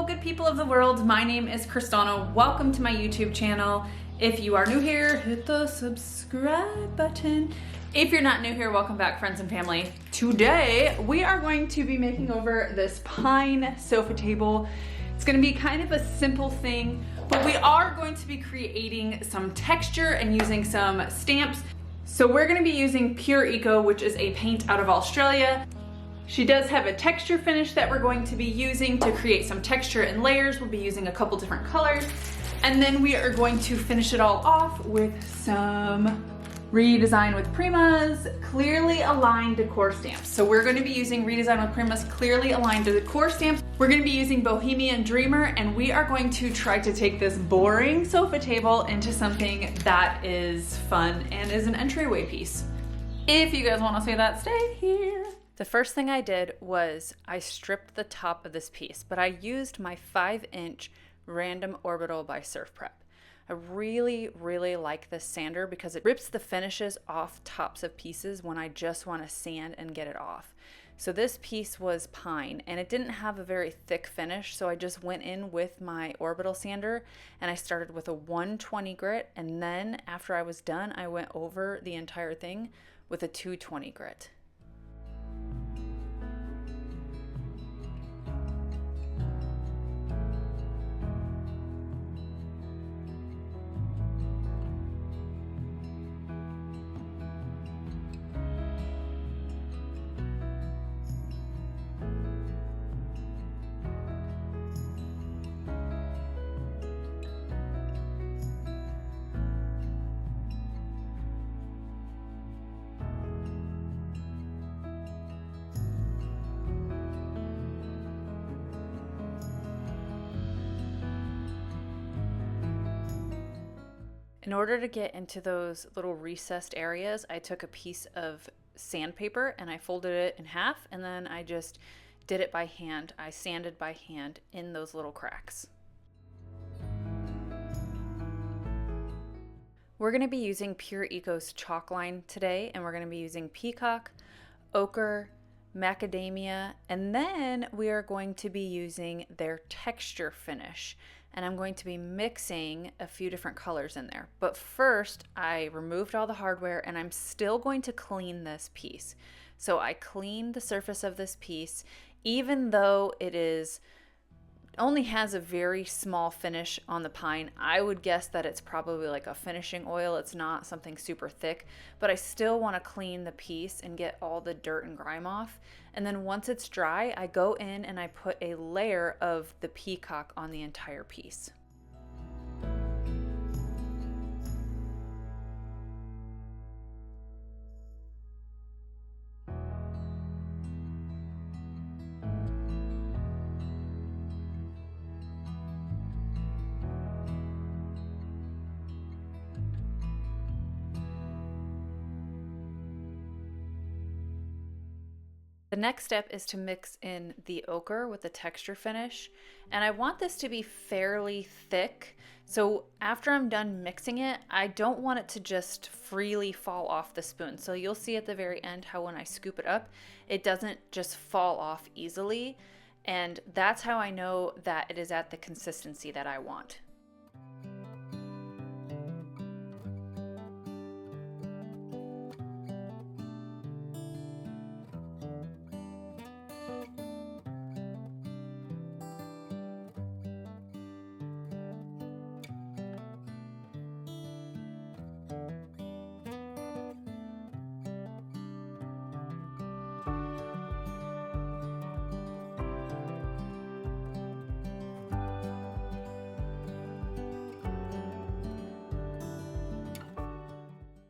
good people of the world. My name is Crys'Dawna. Welcome to my YouTube channel. If you are new here, hit the subscribe button. If you're not new here, welcome back, friends and family. Today, we are going to be making over this pine sofa table. It's gonna be kind of a simple thing, but we are going to be creating some texture and using some stamps. So we're gonna be using Pureco, which is a paint out of Australia. She does have a texture finish that we're going to be using to create some texture and layers. We'll be using a couple different colors. And then we are going to finish it all off with some Redesign with Prima's Clearly Aligned Decor stamps. So we're going to be using Redesign with Prima's Clearly Aligned Decor stamps. We're going to be using Bohemian Dreamer, and we are going to try to take this boring sofa table into something that is fun and is an entryway piece. If you guys want to see that, stay here. The first thing I did was I stripped the top of this piece, but I used my 5-inch Random Orbital by Surf Prep. I really like this sander because it rips the finishes off tops of pieces when I just want to sand and get it off. So this piece was pine and it didn't have a very thick finish, so I just went in with my orbital sander and I started with a 120 grit, and then after I was done I went over the entire thing with a 220 grit. In order to get into those little recessed areas, I took a piece of sandpaper and I folded it in half, and then I just did it by hand. I sanded by hand in those little cracks. We're going to be using Pureco's chalk line today, and we're going to be using Peacock, Ochre, Macadamia, and then we are going to be using their texture finish. And I'm going to be mixing a few different colors in there. But first, I removed all the hardware and I'm still going to clean this piece. So I cleaned the surface of this piece, even though it only has a very small finish on the pine. I would guess that it's probably like a finishing oil. It's not something super thick, but I still want to clean the piece and get all the dirt and grime off. And then once it's dry, I go in and I put a layer of the Peacock on the entire piece. The next step is to mix in the ochre with the texture finish, and I want this to be fairly thick. So after I'm done mixing it, I don't want it to just freely fall off the spoon. So you'll see at the very end how when I scoop it up, it doesn't just fall off easily, and that's how I know that it is at the consistency that I want.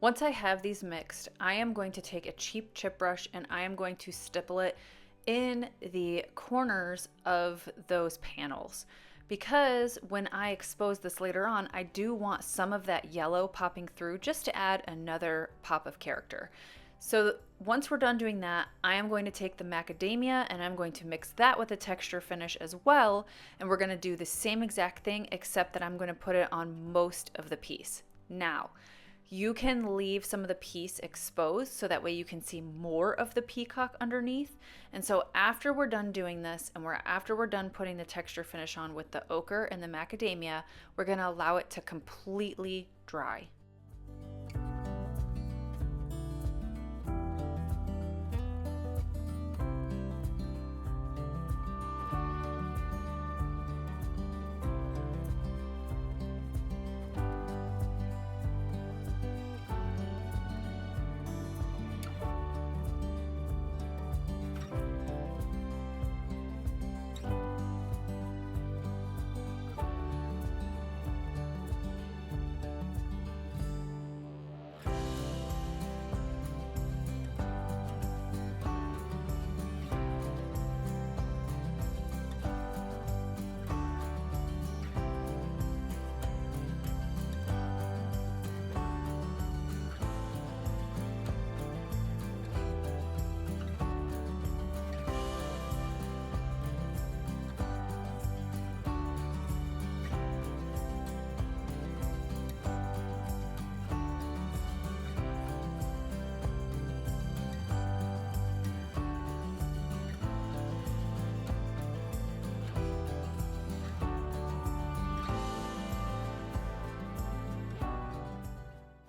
Once I have these mixed, I am going to take a cheap chip brush and I am going to stipple it in the corners of those panels, because when I expose this later on, I do want some of that yellow popping through just to add another pop of character. So once we're done doing that, I am going to take the macadamia and I'm going to mix that with the texture finish as well, and we're going to do the same exact thing, except that I'm going to put it on most of the piece. Now, You can leave some of the piece exposed so that way you can see more of the peacock underneath. And so after we're done doing this and after we're done putting the texture finish on with the ochre and the macadamia, we're going to allow it to completely dry.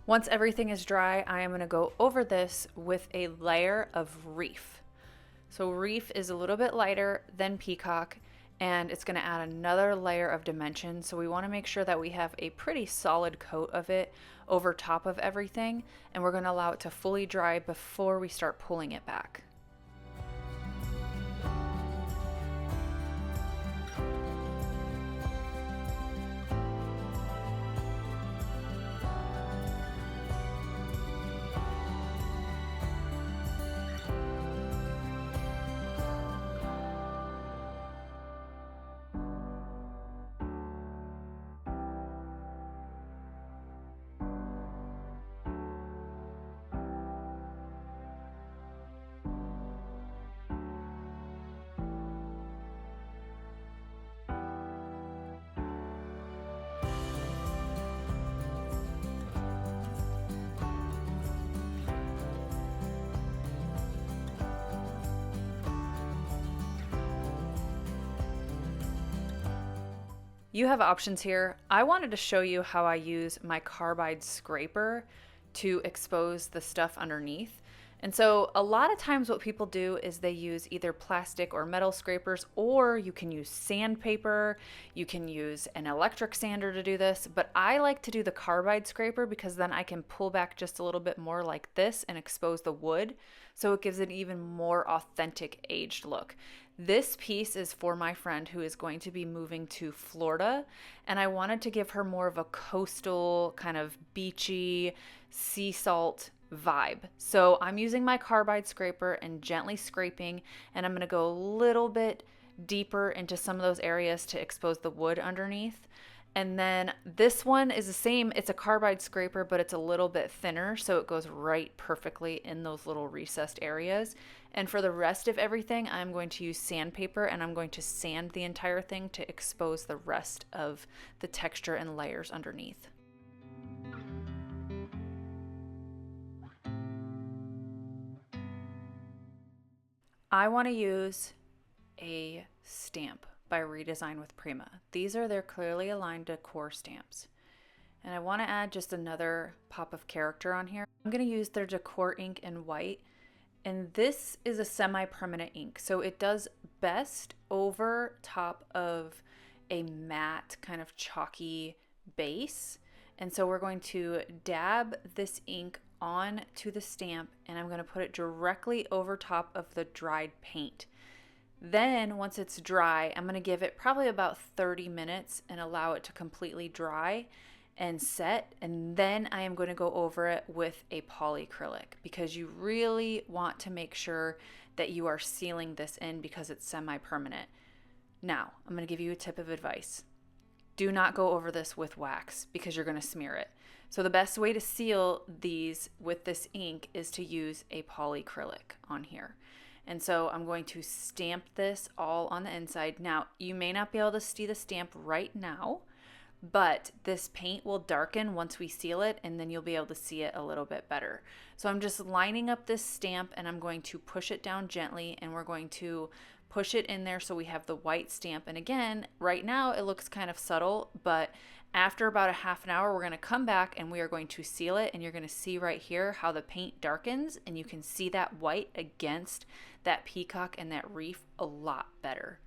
Once everything is dry, I am going to go over this with a layer of Reef. So Reef is a little bit lighter than Peacock, and it's going to add another layer of dimension. So we want to make sure that we have a pretty solid coat of it over top of everything, and we're going to allow it to fully dry before we start pulling it back. You have options here. I wanted to show you how I use my carbide scraper to expose the stuff underneath. And so a lot of times what people do is they use either plastic or metal scrapers, or you can use sandpaper, you can use an electric sander to do this, but I like to do the carbide scraper because then I can pull back just a little bit more like this and expose the wood, so it gives it an even more authentic aged look. This piece is for my friend who is going to be moving to Florida, and I wanted to give her more of a coastal, kind of beachy, sea salt vibe. So I'm using my carbide scraper and gently scraping, and I'm going to go a little bit deeper into some of those areas to expose the wood underneath. And then this one is the same. It's a carbide scraper, but it's a little bit thinner, so it goes right perfectly in those little recessed areas. And for the rest of everything, I'm going to use sandpaper, and I'm going to sand the entire thing to expose the rest of the texture and layers underneath. I want to use a stamp by Redesign with Prima. These are their clearly aligned decor stamps. And I want to add just another pop of character on here. I'm going to use their Decor ink in white. And this is a semi-permanent ink. So it does best over top of a matte kind of chalky base. And so we're going to dab this ink on to the stamp, and I'm going to put it directly over top of the dried paint. Then once it's dry, I'm going to give it probably about 30 minutes and allow it to completely dry and set. And then I am going to go over it with a polyacrylic, because you really want to make sure that you are sealing this in because it's semi-permanent. Now, I'm going to give you a tip of advice. Do not go over this with wax because you're going to smear it. So the best way to seal these with this ink is to use a polyacrylic on here. And so I'm going to stamp this all on the inside. Now, you may not be able to see the stamp right now, but this paint will darken once we seal it, and then you'll be able to see it a little bit better. So I'm just lining up this stamp, and I'm going to push it down gently, and we're going to push it in there so we have the white stamp. And again, right now it looks kind of subtle, but after about a half an hour, we're going to come back and we are going to seal it, and you're going to see right here how the paint darkens, and you can see that white against that Peacock and that Reef a lot better.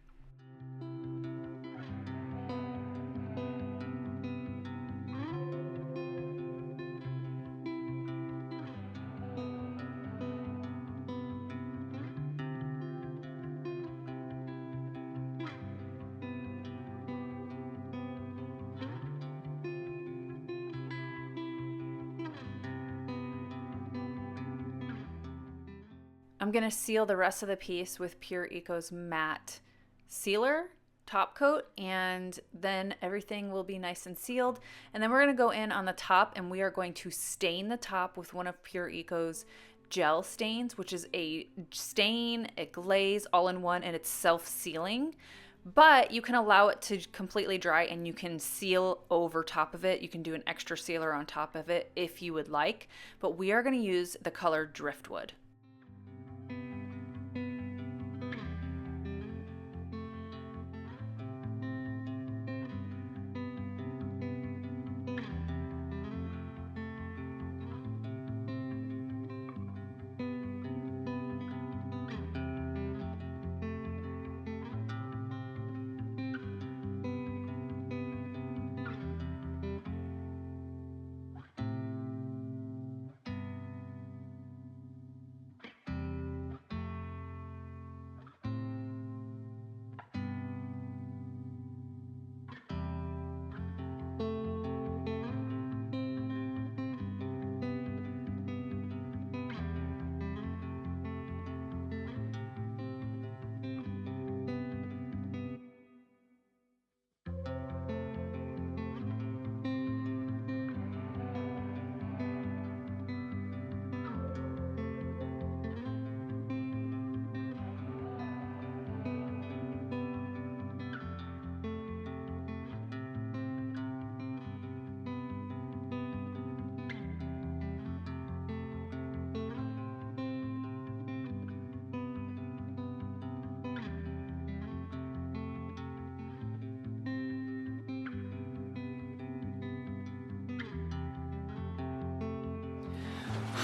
I'm going to seal the rest of the piece with Pureco's matte sealer top coat, and then everything will be nice and sealed. And then we're going to go in on the top, and we are going to stain the top with one of Pureco's gel stains, which is a stain, a glaze, all in one, and it's self-sealing. But you can allow it to completely dry, and you can seal over top of it. You can do an extra sealer on top of it if you would like. But we are going to use the color Driftwood.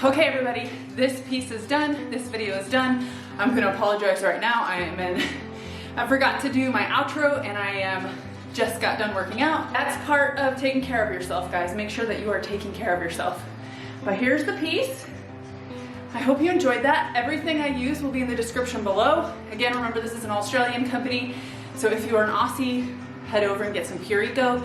Okay everybody, this piece is done, this video is done. I'm gonna apologize right now. I forgot to do my outro, and I just got done working out. That's part of taking care of yourself, guys. Make sure that you are taking care of yourself. But here's the piece. I hope you enjoyed that. Everything I use will be in the description below. Again, remember this is an Australian company, so if you are an Aussie, head over and get some Pureco.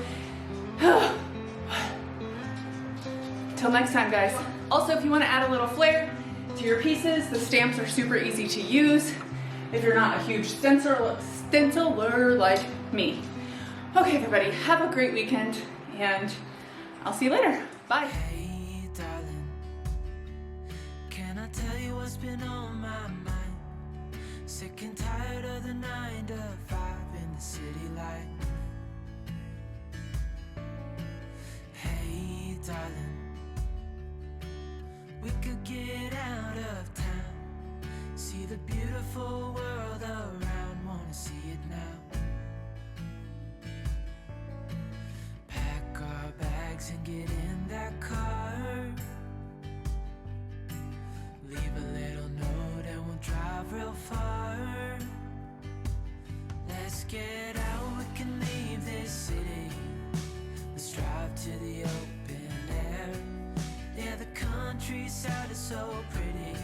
Till next time, guys. Also, if you want to add a little flair to your pieces, the stamps are super easy to use if you're not a huge stenciler like me. Okay, everybody, have a great weekend, and I'll see you later. Bye. Hey, darling, can I tell you what's been on my mind? Sick and tired of the 9 to 5 in the city life. Hey, darling, we could get out of town, see the beautiful world around, wanna see it now. Pack our bags and get in that car, leave a little note and we'll drive real far. Let's get out, we can leave this city, let's drive to the open air. Yeah, the countryside is so pretty.